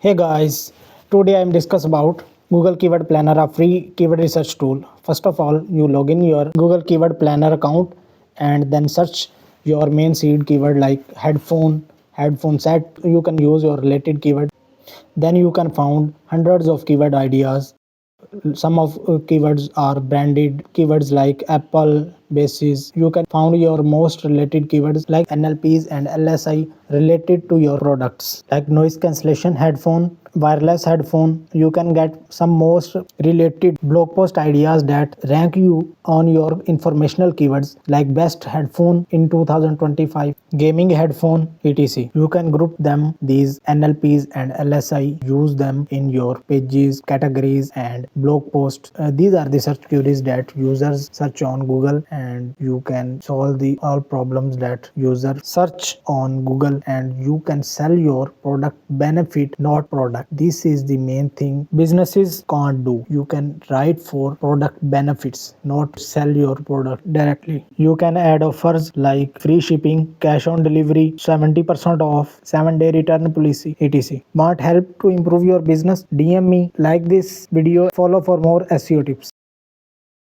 Hey guys, today I am discuss about Google Keyword Planner, a free keyword research tool. First of all, you log in your Google Keyword Planner account and then search your main seed keyword like headphone set. You can use your related keyword. Then you can find hundreds of keyword ideas. Some of keywords are branded keywords like Apple basis. You can find your most related keywords like NLPs and LSI related to your products like noise cancellation headphone, wireless headphone. You can get some most related blog post ideas that rank you on your informational keywords like best headphone in 2025, gaming headphone, etc. You can group them, these NLPs and LSI, use them in your pages, categories and blog posts. These are the search queries that users search on Google, and you can solve the all problems that users search on Google, and you can sell your product benefit, not product. This is the main thing businesses can't do. You can write for product benefits, not sell your product directly. You can add offers like free shipping, cash on delivery, 70% off, 7-day return policy, etc. Want help to improve your business? DM me, like this video, follow for more SEO tips.